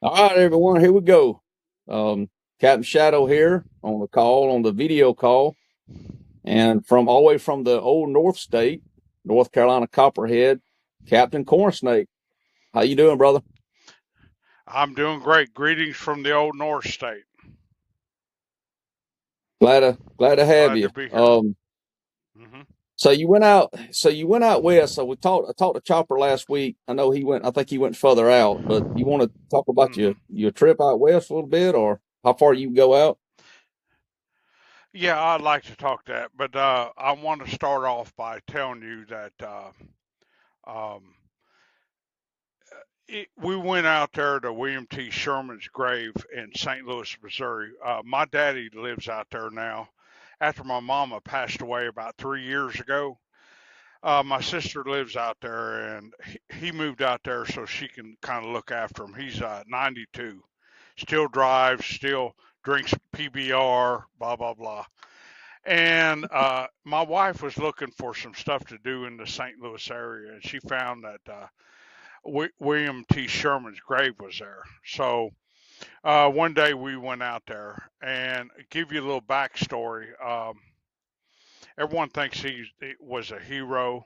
All right, everyone, here we go. Captain Shadow here on the call, on the video call, and from all the way from the old North State, North Carolina Copperhead, Captain Cornsnake. How you doing, brother? I'm doing great. Greetings from the old North State. Glad to have Glad you. to be here. hmm So you went out west. So I talked to Chopper last week. I think he went further out, but you want to talk about your hmm your trip out west a little bit, or how far you go out? Yeah, I'd like to talk that, but I want to start off by telling you that um, we went out there to William T. Sherman's grave in St. Louis, Missouri. My daddy lives out there now. After my mama passed away about 3 years ago, my sister lives out there, and he moved out there so she can kind of look after him. He's 92, still drives, still drinks PBR, blah blah blah. And my wife was looking for some stuff to do in the St. Louis area, and she found that William T. Sherman's grave was there. So one day we went out there, and give you a little backstory. Everyone thinks he was a hero.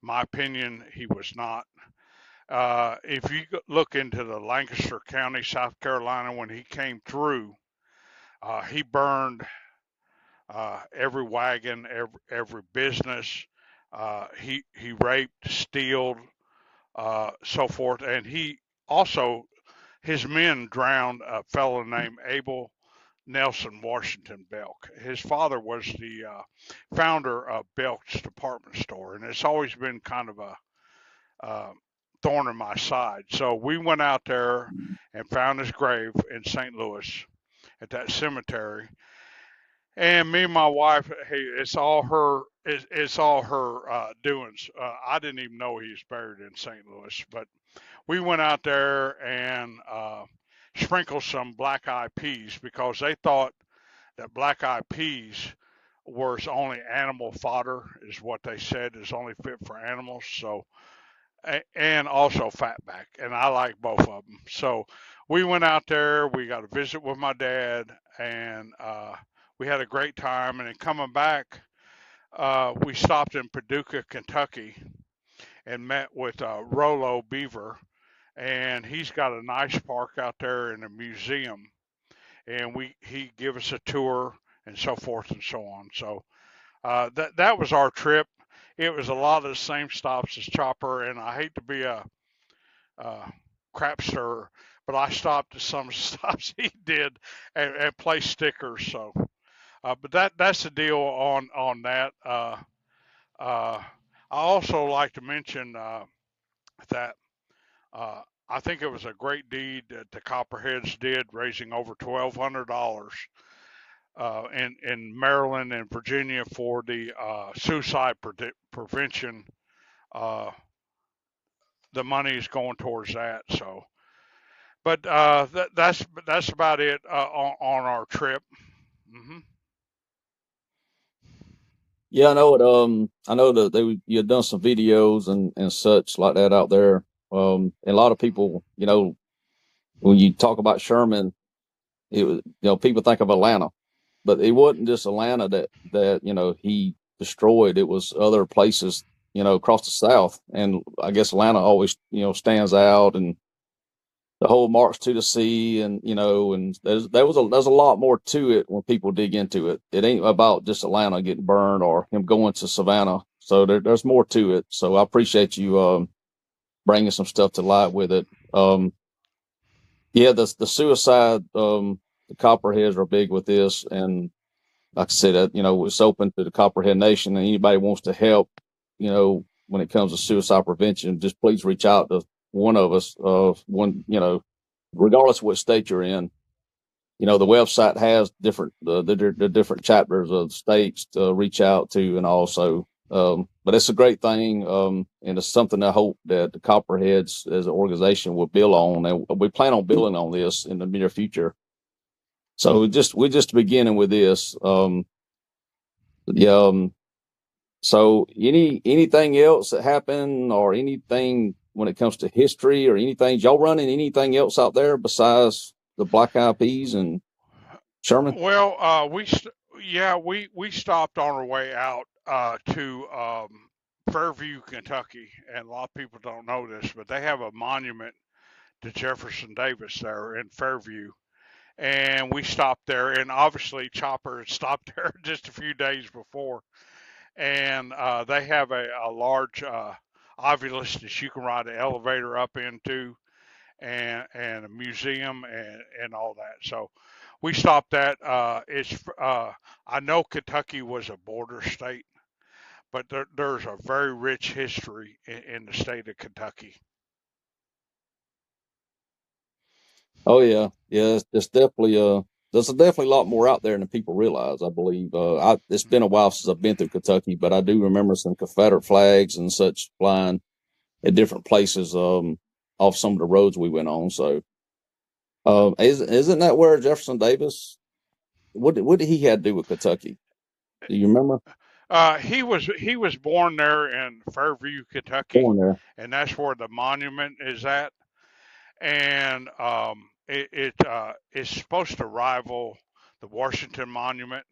My opinion, he was not. If you look into the Lancaster County, South Carolina, when he came through, he burned every wagon, every business. He raped, stealed, so forth, and he also his men drowned a fellow named Abel Nelson Washington Belk. His father was the founder of Belk's department store, and it's always been kind of a uh, thorn in my side. So we went out there and found his grave in St. Louis at that cemetery. And me and my wife, hey, it's all her. It's all her doings. I didn't even know he was buried in St. Louis, but we went out there and sprinkled some black eyed peas because they thought that black eyed peas was only animal fodder, is what they said is only fit for animals. So and also fatback, and I like both of them. So we went out there. We got a visit with my dad, and we had a great time. And then coming back, we stopped in Paducah, Kentucky, and met with Rollo Beaver, and he's got a nice park out there in a museum, and we he give us a tour and so forth and so on. So that was our trip. It was a lot of the same stops as Chopper, and I hate to be a uh, crap stirrer, but I stopped at some stops he did and placed stickers. So, but that's the deal on that. Uh, I also like to mention that uh, I think it was a great deed that the Copperheads did, raising over $1,200 in Maryland and Virginia for the suicide prevention. Uh, the money is going towards that. So, but that's about it on our trip. hmm Yeah, I know it. I know that you had done some videos and such like that out there. And a lot of people, when you talk about Sherman, it was, people think of Atlanta, but it wasn't just Atlanta that he destroyed. It was other places, across the South. And I guess Atlanta always, stands out, and the whole March to the Sea, and and there's a lot more to it when people dig into it. It ain't about just Atlanta getting burned or him going to Savannah. So there's more to it. So I appreciate you bringing some stuff to light with it. Yeah, the suicide, the Copperheads are big with this, and like I said, it's open to the Copperhead Nation, and anybody wants to help, when it comes to suicide prevention, just please reach out to one of us, regardless of what state you're in. The website has the different chapters of states to reach out to, and also, but it's a great thing, and it's something I hope that the Copperheads as an organization will build on, and we plan on building on this in the near future. So we're just beginning with this. Yeah. So anything else that happened, or anything when it comes to history or anything? Y'all running anything else out there besides the Black Eyed Peas and Sherman? Well, yeah, we stopped on our way out to Fairview, Kentucky, and a lot of people don't know this, but they have a monument to Jefferson Davis there in Fairview, and we stopped there. And obviously, Chopper had stopped there just a few days before, and they have a large obelisk that you can ride an elevator up into, and a museum and all that. So we stopped at I know Kentucky was a border state, but there's a very rich history in the state of Kentucky. Oh yeah, yeah. It's definitely there's definitely a lot more out there than people realize. I believe. It's been a while since I've been through Kentucky, but I do remember some Confederate flags and such flying at different places off some of the roads we went on. So, isn't that where Jefferson Davis? What did he had to do with Kentucky? Do you remember? He was born there in Fairview, Kentucky, Born there. and that's where the monument is at. And it's supposed to rival the Washington Monument.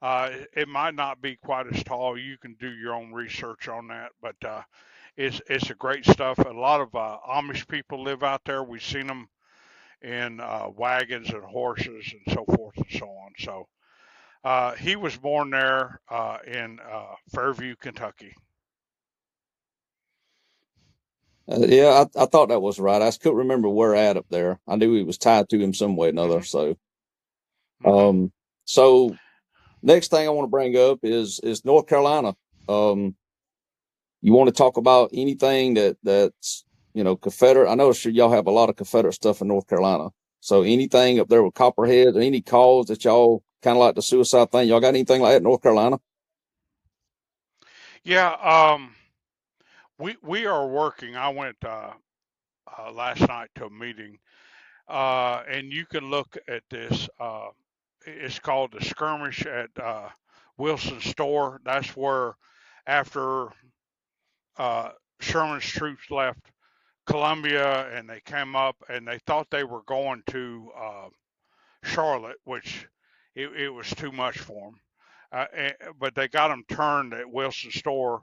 It might not be quite as tall. You can do your own research on that, but it's a great stuff. A lot of Amish people live out there. We've seen them in wagons and horses and so forth and so on. So he was born there in Fairview, Kentucky. Yeah, I thought that was right. I just couldn't remember where at up there. I knew he was tied to him some way or another. Hmm. So, Hmm. so next thing I want to bring up is North Carolina. Um, you want to talk about anything that's Confederate? I know sure y'all have a lot of Confederate stuff in North Carolina. So anything up there with Copperhead or any cause that y'all kind of like the suicide thing? Y'all got anything like that in North Carolina? Yeah, we are working. I went last night to a meeting, and you can look at this. It's called the skirmish at Wilson's Store. That's where, after uh, Sherman's troops left Columbia and they came up and they thought they were going to Charlotte, which it was too much for them. But they got them turned at Wilson's Store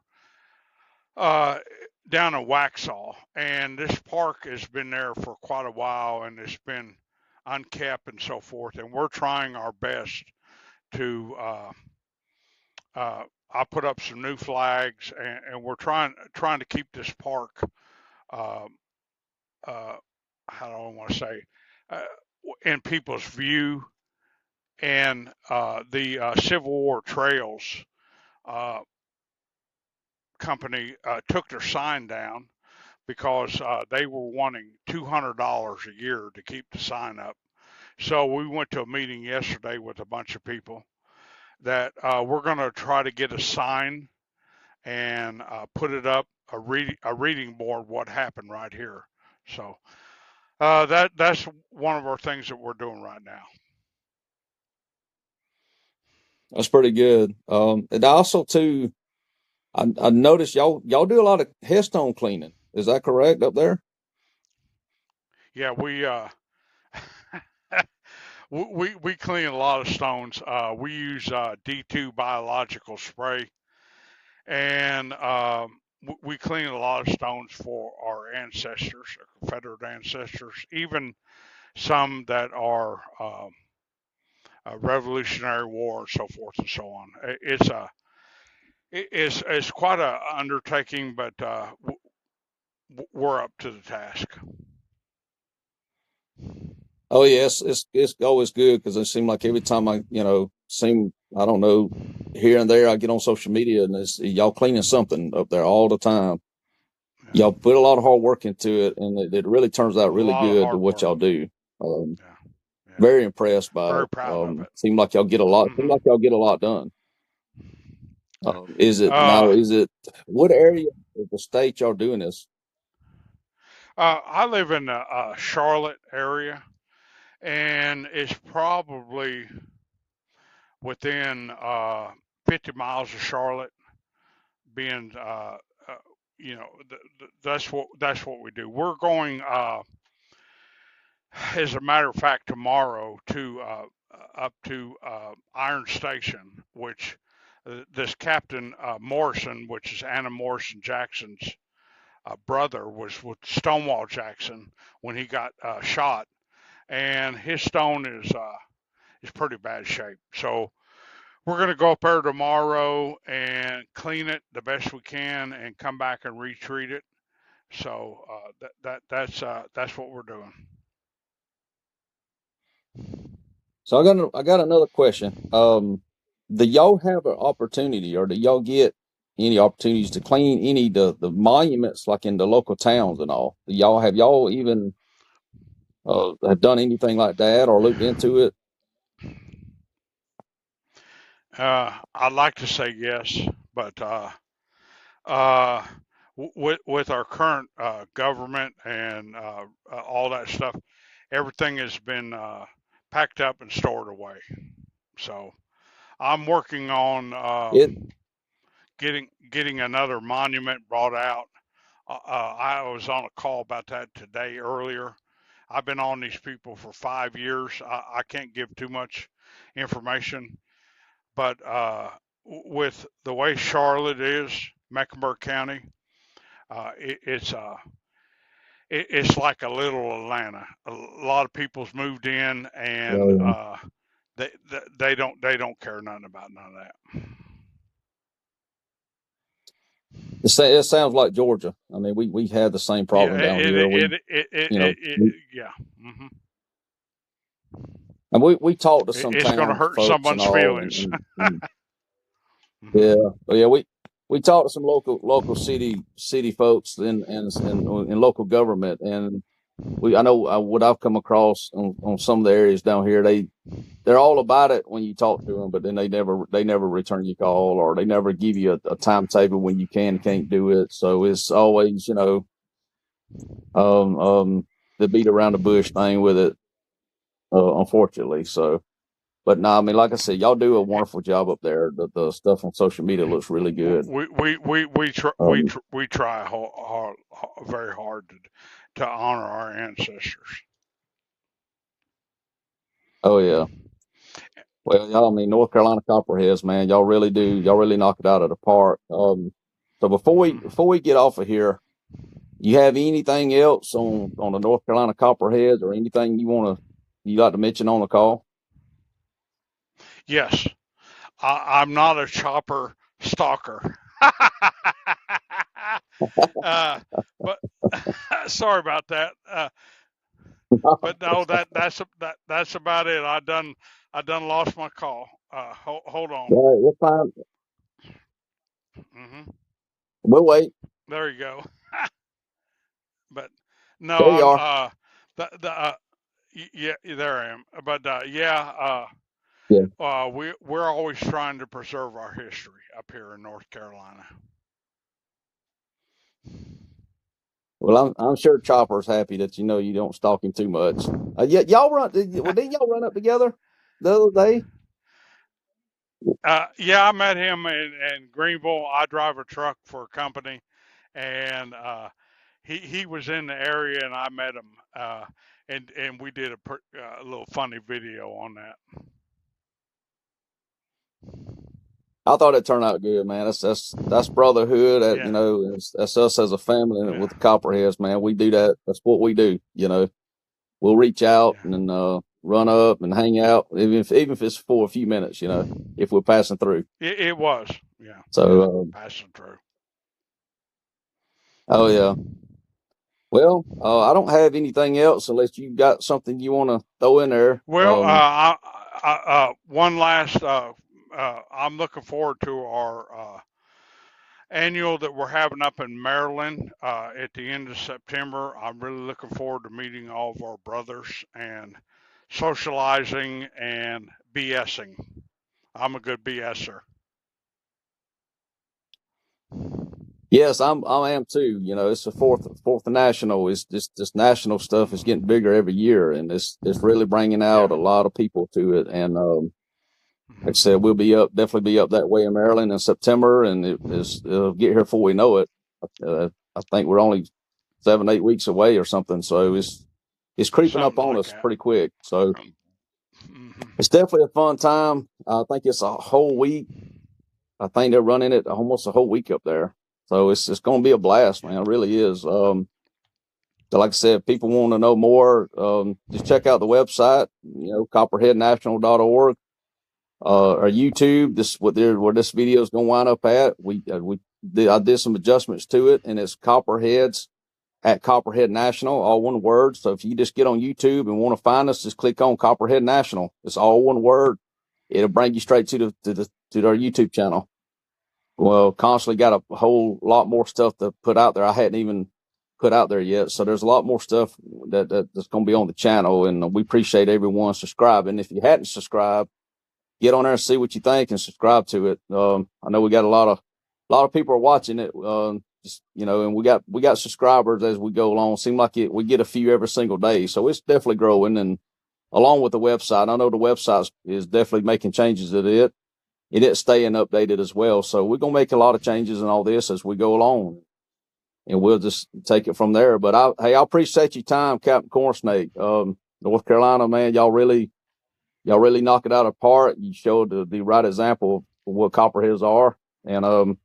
uh, down in Waxhaw, and this park has been there for quite a while, and it's been unkept and so forth. And we're trying our best to. Uh, I put up some new flags, and we're trying to keep this park. Uh, uh, how do I want to say? Uh, in people's view, and the Civil War Trails uh, company took their sign down because they were wanting $200 a year to keep the sign up. So we went to a meeting yesterday with a bunch of people that we're going to try to get a sign and put it up, a reading board, what happened right here. So that's one of our things that we're doing right now. That's pretty good. And also too, I noticed y'all do a lot of headstone cleaning. Is that correct up there? Yeah, we clean a lot of stones. We use D2 biological spray, and we clean a lot of stones for our ancestors, our Confederate ancestors, even some that are Revolutionary War and so forth and so on. It's quite a undertaking, but we're up to the task. Oh yes, it's always good because it seems like every time I don't know, here and there I get on social media and it's y'all cleaning something up there all the time. Yeah. Y'all put a lot of hard work into it, and it really turns A out really lot of good to hard what work. y'all do. Um, Yeah, yeah. Very impressed by Very it. proud of it. Seem like y'all get a lot. Seem Hmm. like y'all get a lot done. Yeah. Is it Uh, now? Is it what area of the state y'all doing this? I live in the Charlotte area, and it's probably within 50 miles of Charlotte, being you know, that's what we do. We're going, as a matter of fact, tomorrow to up to Iron Station, which this Captain Morrison, which is Anna Morrison Jackson's brother, was with Stonewall Jackson when he got shot, and his stone is pretty bad shape. So we're going to go up there tomorrow and clean it the best we can, and come back and retreat it. So that's what we're doing. So I got another question. Do y'all have an opportunity, or do y'all get any opportunities to clean any of the monuments like in the local towns and all? Do y'all have y'all even have done anything like that or looked into it? I'd like to say yes, but uh, with our current government and all that stuff, everything has been packed up and stored away. So I'm working on It getting another monument brought out. I was on a call about that today earlier. I've been on these people for 5 years. I can't give too much information, but with the way Charlotte is, Mecklenburg County, it's it's like a little Atlanta. A lot of people's moved in, and uh, they don't care nothing about none of that. it sounds like Georgia. I mean, we had the same Yeah, problem down here. We you know we, yeah. hmm and we talked to some It's going to town hurt folks and someone's all, feelings. and yeah, hmm yeah, we talked to some local city folks in local government, and we I know what I've come across on some of the areas down here. They're all about it when you talk to them, but then they never return your call, or they never give you a timetable when you can and can't do it. So it's always um um the beat around the bush thing with it, unfortunately. So. But no, I mean, like I said, y'all do a wonderful job up there. The stuff on social media looks really good. Um, we try very hard to honor our ancestors. oh yeah. Well, y'all, I mean, North Carolina Copperheads, man, y'all really do. Y'all really knock it out of the park. So hmm before we get off of here, you have anything else on the North Carolina Copperheads, or anything you like to mention on the call? Yes, I'm not a chopper stalker. uh, but sorry about that. But no, that's about it. I done lost my call. Hold on. Yeah, you're fine. hmm We'll wait. There you go. But no, There you I'm are. the yeah, there I am. But yeah, Yeah. we're always trying to preserve our history up here in North Carolina. Well, I'm sure Chopper's happy that you don't stalk him too much. Yeah, y'all run. Well, didn't y'all run up together the other day? Yeah, I met him in Greenville. I drive a truck for a company, and he was in the area, and I met him, and we did a little funny video on that. I thought it turned out good, man. That's brotherhood. That Yeah, that's us as a family and yeah, with the Copperheads, man. We do that. That's what we do. We'll reach out yeah. and run up and hang out, even if it's for a few minutes. If we're passing through. It was, yeah, yeah, So, passing through. oh yeah. Well, I don't have anything else unless you got something you want to throw in there. Well, one last. I'm looking forward to our annual that we're having up in Maryland at the end of September. I'm really looking forward to meeting all of our brothers and socializing and BSing. I'm a good BSer. Yes, I am too. It's the fourth national. It's just this national stuff is getting bigger every year, and it's really bringing Yeah. out a lot of people to it. And like I said, Mhm. definitely be up that way in Maryland in September, and it'll get here before we know it. I think we're only 7, 8 weeks away or something. So it's creeping up something on like us that. pretty quick. So Mm-hmm. it's definitely a fun time. I think it's a whole week. I think they're running it almost a whole week up there. So it's going to be a blast, man. It really is. So like I said, people want to know more. Just check out the website, copperheadnational.org, or YouTube. This where this video is going to wind up at. I did some adjustments to it, and it's Copperheads at Copperhead National, all one word. So if you just get on YouTube and want to find us, just click on Copperhead National. It's all one word. It'll bring you straight to our YouTube channel. Well, constantly got a whole lot more stuff to put out there. I hadn't even put out there yet. So there's a lot more stuff that's going to be on the channel, and we appreciate everyone subscribing. If you hadn't subscribed, get on there and see what you think and subscribe to it. I know we got a lot of people are watching it. And we got subscribers as we go along. Seem like we get a few every single day, so it's definitely growing. And along with the website, I know the website is definitely making changes to it. It is staying updated as well. So we're gonna make a lot of changes and all this as we go along, and we'll just take it from there. But I appreciate your time, Captain Cornsnake. North Carolina, man, y'all really knock it out of the park. You showed the right example of what copperheads are. And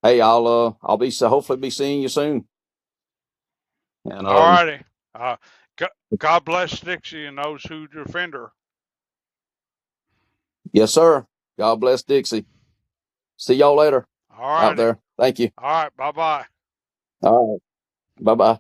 hey, I'll be hopefully be seeing you soon. And All righty. Uh, God bless Dixie and those who defend her. yes, sir. God bless Dixie. See y'all later All out righty. there. Thank you. All right. Bye bye. All right. Bye bye.